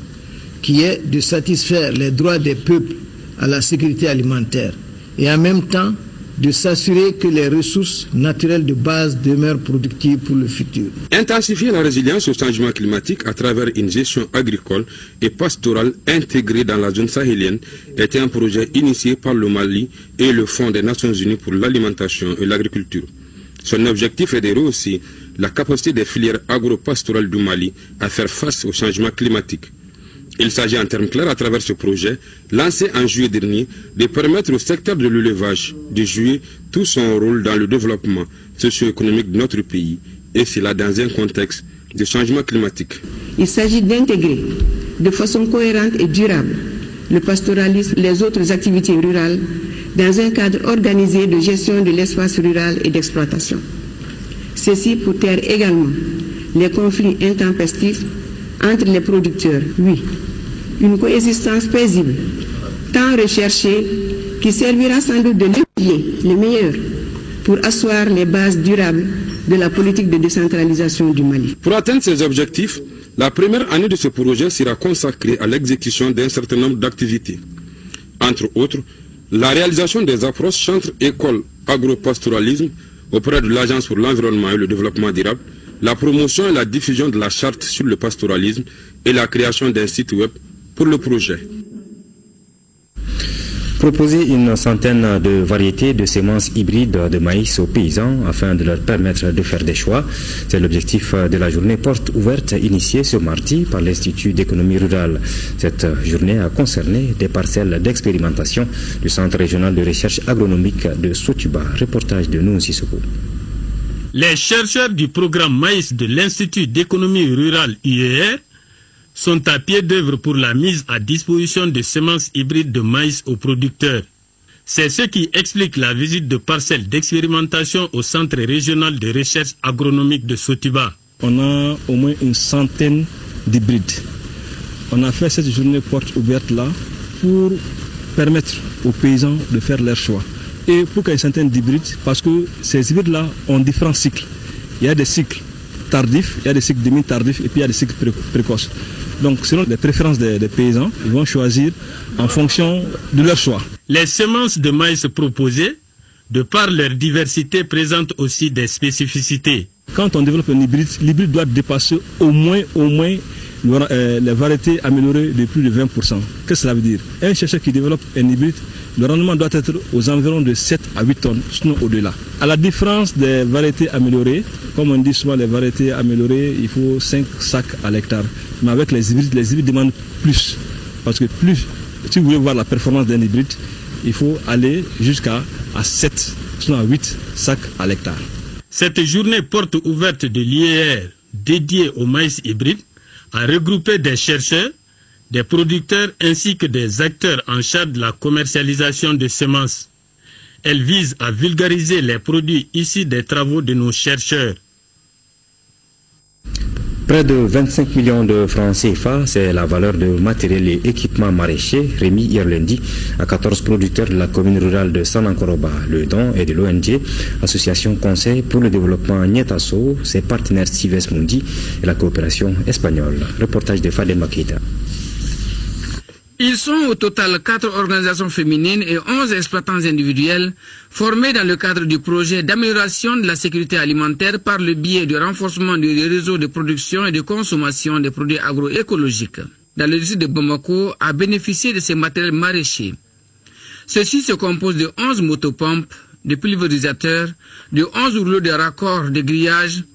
qui est de satisfaire les droits des peuples à la sécurité alimentaire et en même temps de s'assurer que les ressources naturelles de base demeurent productives pour le futur. Intensifier la résilience au changement climatique à travers une gestion agricole et pastorale intégrée dans la zone sahélienne était un projet initié par le Mali et le Fonds des Nations Unies pour l'alimentation et l'agriculture. Son objectif est de rehausser la capacité des filières agro-pastorales du Mali à faire face au changement climatique. Il s'agit en termes clairs à travers ce projet, lancé en juillet dernier, de permettre au secteur de l'élevage de jouer tout son rôle dans le développement socio-économique de notre pays, et cela dans un contexte de changement climatique. Il s'agit d'intégrer de façon cohérente et durable le pastoralisme et les autres activités rurales dans un cadre organisé de gestion de l'espace rural et d'exploitation. Ceci pour taire également les conflits intempestifs entre les producteurs, oui, une coexistence paisible, tant recherchée, qui servira sans doute de levier le meilleur pour asseoir les bases durables de la politique de décentralisation du Mali. Pour atteindre ces objectifs, la première année de ce projet sera consacrée à l'exécution d'un certain nombre d'activités. Entre autres, la réalisation des approches centre-école agro-pastoralisme auprès de l'Agence pour l'environnement et le développement durable, la promotion et la diffusion de la charte sur le pastoralisme et la création d'un site web pour le projet. Proposer une centaine de variétés de semences hybrides de maïs aux paysans afin de leur permettre de faire des choix. C'est l'objectif de la journée porte ouverte initiée ce mardi par l'Institut d'économie rurale. Cette journée a concerné des parcelles d'expérimentation du Centre régional de recherche agronomique de Sotuba. Reportage de Nounou Sissoko. Les chercheurs du programme maïs de l'Institut d'économie rurale IER sont à pied d'œuvre pour la mise à disposition de semences hybrides de maïs aux producteurs. C'est ce qui explique la visite de parcelles d'expérimentation au Centre régional de recherche agronomique de Sotuba. On a au moins une centaine d'hybrides. On a fait cette journée porte ouverte là pour permettre aux paysans de faire leur choix. Et pourquoi une centaine d'hybrides? Parce que ces hybrides-là ont différents cycles. Il y a des cycles tardifs, il y a des cycles demi-tardifs et puis il y a des cycles précoces. Donc selon les préférences des paysans, ils vont choisir en fonction de leur choix. Les semences de maïs proposées, de par leur diversité, présentent aussi des spécificités. Quand on développe un hybride, l'hybride doit dépasser au moins les variétés améliorées de plus de 20%. Qu'est-ce que cela veut dire? Un chercheur qui développe un hybride, le rendement doit être aux environs de 7 à 8 tonnes, sinon au-delà. À la différence des variétés améliorées, comme on dit souvent les variétés améliorées, il faut 5 sacs à l'hectare. Mais avec les hybrides demandent plus. Parce que plus, si vous voulez voir la performance d'un hybride, il faut aller jusqu'à 7, sinon à 8 sacs à l'hectare. Cette journée porte ouverte de l'IER dédiée au maïs hybride a regroupé des chercheurs, des producteurs ainsi que des acteurs en charge de la commercialisation de semences. Elle vise à vulgariser les produits issus des travaux de nos chercheurs. Près de 25 millions de francs CFA, c'est la valeur de matériel et équipements maraîchers remis hier lundi à 14 producteurs de la commune rurale de Sanankoroba. Le don est de l'ONG, Association Conseil pour le développement Nietasso, ses partenaires Cives Mundi et la coopération espagnole. Reportage de Fadel Keita. Ils sont au total 4 organisations féminines et 11 exploitants individuels formés dans le cadre du projet d'amélioration de la sécurité alimentaire par le biais du renforcement du réseau de production et de consommation des produits agroécologiques. Dans le district de Bamako, a bénéficié de ces matériels maraîchers. Ceux-ci se composent de 11 motopompes, de pulvérisateurs, de 11 rouleaux de raccords de grillage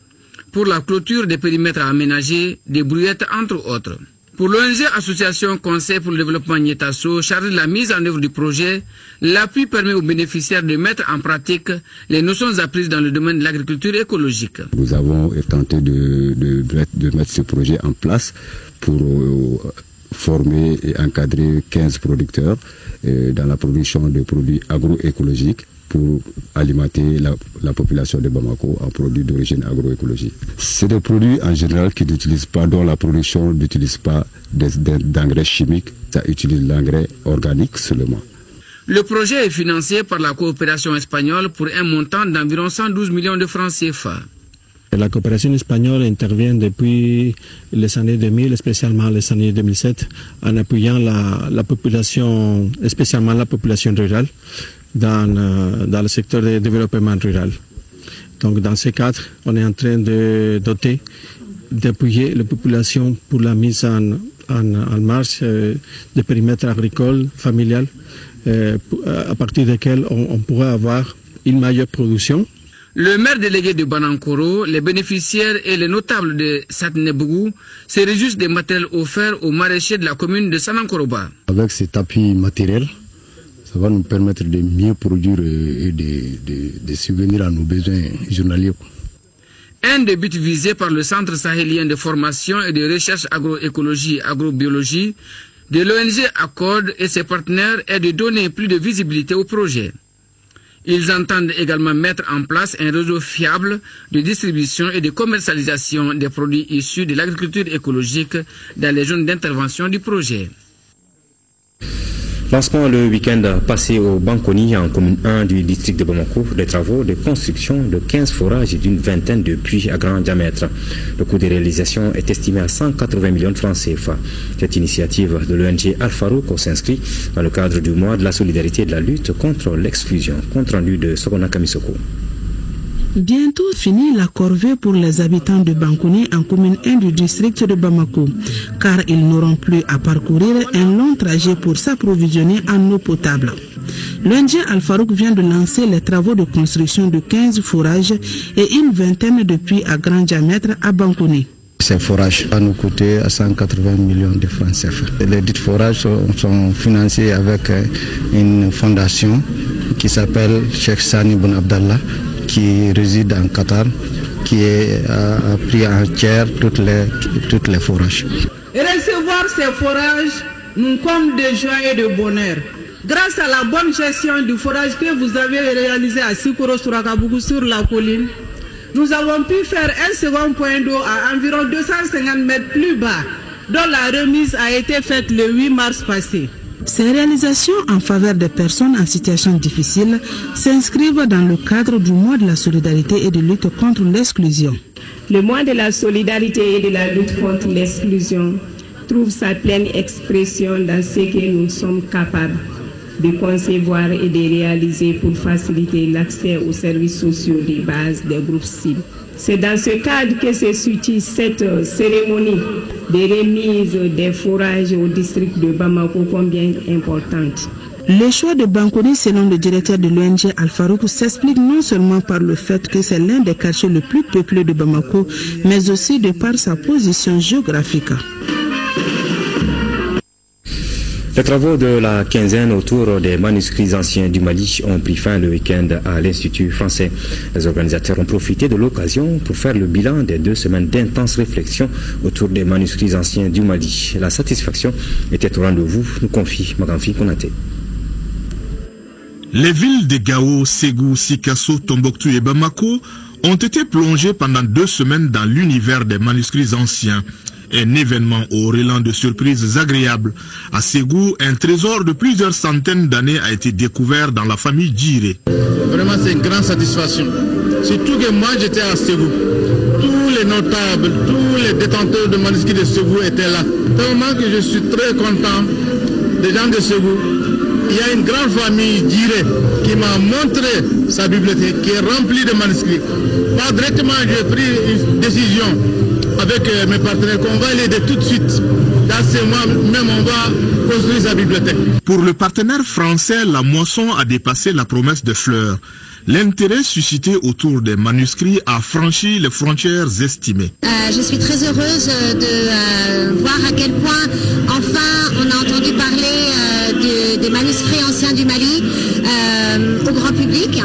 pour la clôture des périmètres aménagés, des brouillettes entre autres. Pour l'ONG Association Conseil pour le développement Nietasso, chargée de la mise en œuvre du projet, l'appui permet aux bénéficiaires de mettre en pratique les notions apprises dans le domaine de l'agriculture écologique. Nous avons tenté de mettre ce projet en place pour former et encadrer 15 producteurs dans la production de produits agroécologiques pour alimenter la population de Bamako en produits d'origine agroécologique. C'est des produits en général qui n'utilisent pas, dont la production n'utilise pas d'engrais chimiques, ça utilise l'engrais organique seulement. Le projet est financé par la coopération espagnole pour un montant d'environ 112 millions de francs CFA. La coopération espagnole intervient depuis les années 2000, spécialement les années 2007, en appuyant la population, spécialement la population rurale, dans le secteur de développement rural. Donc dans ce cadre, on est en train de d'appuyer la population pour la mise en marche des périmètres agricoles, familiales, à partir desquels on pourrait avoir une meilleure production. Le maire délégué de Banankoro, les bénéficiaires et les notables de Satnebougou se réjouissent des matériels offerts aux maraîchers de la commune de Sanankoroba. Avec cet appui matériel, ça va nous permettre de mieux produire et de subvenir à nos besoins journaliers. Un des buts visés par le Centre sahélien de formation et de recherche agroécologie agrobiologie de l'ONG Accord et ses partenaires est de donner plus de visibilité au projet. Ils entendent également mettre en place un réseau fiable de distribution et de commercialisation des produits issus de l'agriculture écologique dans les zones d'intervention du projet. Lancement le week-end passé au Bankoni, en commune 1 du district de Bamako, des travaux de construction de 15 forages et d'une vingtaine de puits à grand diamètre. Le coût des réalisations est estimé à 180 millions de francs CFA. Cette initiative de l'ONG Al-Farouk s'inscrit dans le cadre du mois de la solidarité et de la lutte contre l'exclusion. Compte rendu de Sogona Kamisoko. Bientôt fini la corvée pour les habitants de Bankoni en commune 1 du district de Bamako, car ils n'auront plus à parcourir un long trajet pour s'approvisionner en eau potable. L'ONG Al-Farouk vient de lancer les travaux de construction de 15 forages et une vingtaine de puits à grand diamètre à Bankoni. Ces forages vont nous coûter à 180 millions de francs CFA. Les dits forages sont financés avec une fondation qui s'appelle Cheikh Sani Boun Abdallah, qui réside en Qatar, qui a pris en tiers toutes les forages. Recevoir ces forages nous comble de joie et de bonheur. Grâce à la bonne gestion du forage que vous avez réalisé à Sikoro Surakabougou sur la colline, nous avons pu faire un second point d'eau à environ 250 mètres plus bas, dont la remise a été faite le 8 mars passé. Ces réalisations en faveur des personnes en situation difficile s'inscrivent dans le cadre du mois de la solidarité et de lutte contre l'exclusion. Le mois de la solidarité et de la lutte contre l'exclusion trouve sa pleine expression dans ce que nous sommes capables de concevoir et de réaliser pour faciliter l'accès aux services sociaux de base des groupes cibles. C'est dans ce cadre que se situe cette cérémonie de remise des forages au district de Bamako, combien importante. Le choix de Bankoni, selon le directeur de l'ONG Al-Farouk, s'explique non seulement par le fait que c'est l'un des quartiers les plus peuplés de Bamako, mais aussi de par sa position géographique. Les travaux de la quinzaine autour des manuscrits anciens du Mali ont pris fin le week-end à l'Institut français. Les organisateurs ont profité de l'occasion pour faire le bilan des 2 semaines d'intenses réflexions autour des manuscrits anciens du Mali. La satisfaction était au rendez-vous, nous confie Magamfi Konaté. Les villes de Gao, Ségou, Sikasso, Tombouctou et Bamako ont été plongés pendant 2 semaines dans l'univers des manuscrits anciens. Un événement au relan de surprises agréables. À Ségou, un trésor de plusieurs centaines d'années a été découvert dans la famille Djiré. Vraiment, c'est une grande satisfaction. Surtout que moi, j'étais à Ségou. Tous les notables, tous les détenteurs de manuscrits de Ségou étaient là. Tellement que je suis très content des gens de Ségou. Il y a une grande famille Djiré qui m'a montré sa bibliothèque qui est remplie de manuscrits. Pas directement, j'ai pris une décision avec mes partenaires qu'on va l'aider tout de suite. Dans ces mois même, on va construire sa bibliothèque. Pour le partenaire français, la moisson a dépassé la promesse de fleurs. L'intérêt suscité autour des manuscrits a franchi les frontières estimées. Je suis très heureuse de voir à quel point, enfin, on a entendu parler des manuscrits anciens du Mali au grand public,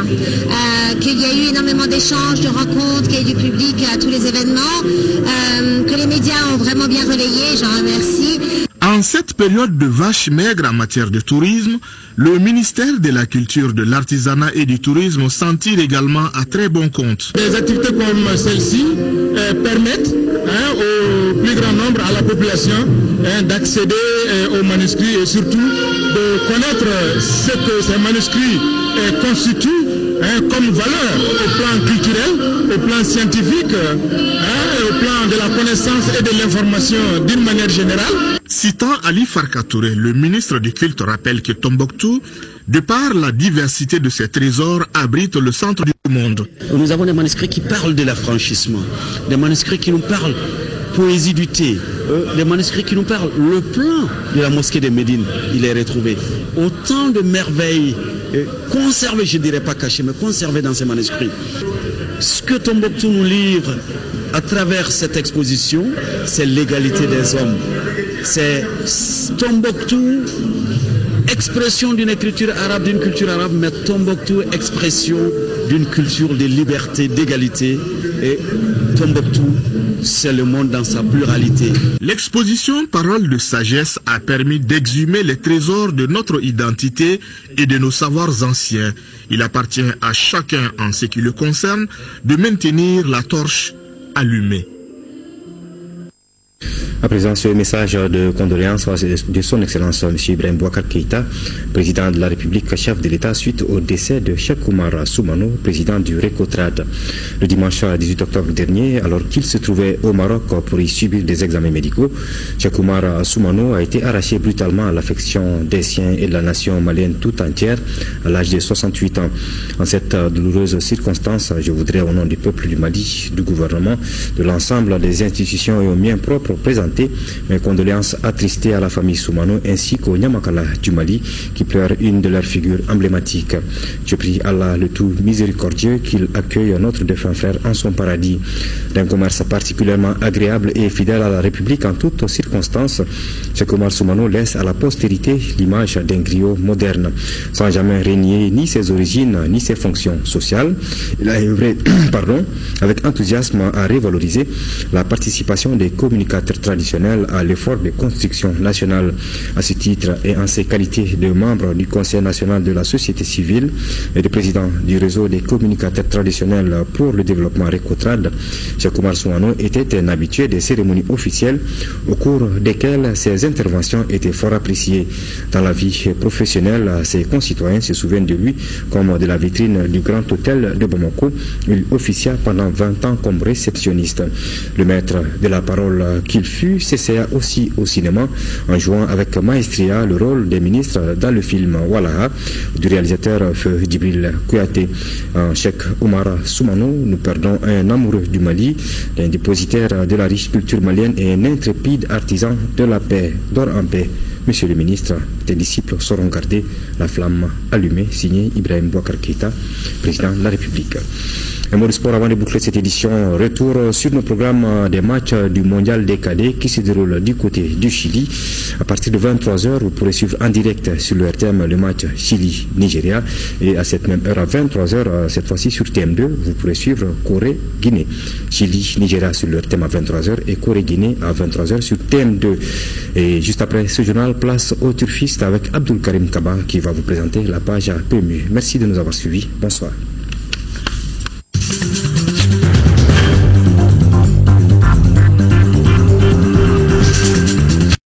qu'il y a eu énormément d'échanges, de rencontres, qu'il y a eu du public à tous les événements, que les médias ont vraiment bien relayé, j'en remercie. En cette période de vache maigre en matière de tourisme, le ministère de la Culture, de l'Artisanat et du Tourisme s'en tire également à très bon compte. Des activités comme celle-ci permettent au plus grand nombre, à la population, d'accéder aux manuscrits et surtout de connaître ce que ces manuscrits constituent comme valeur au plan culturel, au plan scientifique, au plan de la connaissance et de l'information d'une manière générale. Citant Ali Farka Touré, le ministre du Culte rappelle que Tombouctou, de par la diversité de ses trésors, abrite le centre du monde. Nous avons des manuscrits qui parlent de l'affranchissement, des manuscrits qui nous parlent poésie du thé, des manuscrits qui nous parlent le plan de la mosquée de Médine, il est retrouvé. Autant de merveilles conservées, je ne dirais pas cachées, mais conservées dans ces manuscrits. Ce que Tombouctou nous livre à travers cette exposition, c'est l'égalité des hommes. C'est Tombouctou, expression d'une écriture arabe, d'une culture arabe, mais Tombouctou, expression d'une culture de liberté, d'égalité. Et Tombouctou, c'est le monde dans sa pluralité. L'exposition Paroles de sagesse a permis d'exhumer les trésors de notre identité et de nos savoirs anciens. Il appartient à chacun, en ce qui le concerne, de maintenir la torche allumée. À présent, ce message de condoléances de son Excellence M. Ibrahim Boubacar Keïta, président de la République, chef de l'État, suite au décès de Cheikh Oumar Soumano, président du Recotrad. Le dimanche 18 octobre dernier, alors qu'il se trouvait au Maroc pour y subir des examens médicaux, Cheikh Oumar Soumano a été arraché brutalement à l'affection des siens et de la nation malienne tout entière à l'âge de 68 ans. En cette douloureuse circonstance, je voudrais, au nom du peuple du Mali, du gouvernement, de l'ensemble des institutions et aux miens propres présenter mes condoléances attristées à la famille Soumano ainsi qu'au Nyamakala du Mali qui pleure une de leurs figures emblématiques. Je prie Allah le tout miséricordieux qu'il accueille notre défunt frère en son paradis. D'un commerce particulièrement agréable et fidèle à la République en toutes circonstances, Cheikh Oumar Soumano laisse à la postérité l'image d'un griot moderne, sans jamais renier ni ses origines ni ses fonctions sociales. Il a œuvré avec enthousiasme à revaloriser la participation des communicateurs traditionnels à l'effort de construction nationale. À ce titre et en ses qualités de membre du Conseil national de la société civile et de président du réseau des communicateurs traditionnels pour le développement Recotrad, Cheikh Oumar Soumano était un habitué des cérémonies officielles au cours desquelles ses interventions étaient fort appréciées. Dans la vie professionnelle, ses concitoyens se souviennent de lui comme de la vitrine du Grand Hôtel de Bamako. Il officia pendant 20 ans comme réceptionniste. Le maître de la parole qu'il fut s'essaya aussi au cinéma en jouant avec maestria le rôle des ministres dans le film Walaha du réalisateur Feu Djibril Kouyaté. Cheikh Oumar Soumano, nous perdons un amoureux du Mali, un dépositaire de la riche culture malienne et un intrépide artisan de la paix. Dors en paix. Monsieur le ministre, tes disciples sauront garder la flamme allumée. Signé Ibrahim Boubacar Keïta, président de la République. Un mot de sport avant de boucler cette édition. Retour sur nos programmes des matchs du mondial des cadets qui se déroule du côté du Chili. À partir de 23h, vous pourrez suivre en direct sur le RTM le match Chili-Nigeria. Et à cette même heure, à 23h, cette fois-ci sur TM2, vous pourrez suivre Corée-Guinée. Chili-Nigeria sur le RTM à 23h et Corée-Guinée à 23h sur TM2. Et juste après ce journal, place au turfiste avec Abdul Karim Kaba qui va vous présenter la page PMU. Merci de nous avoir suivis. Bonsoir.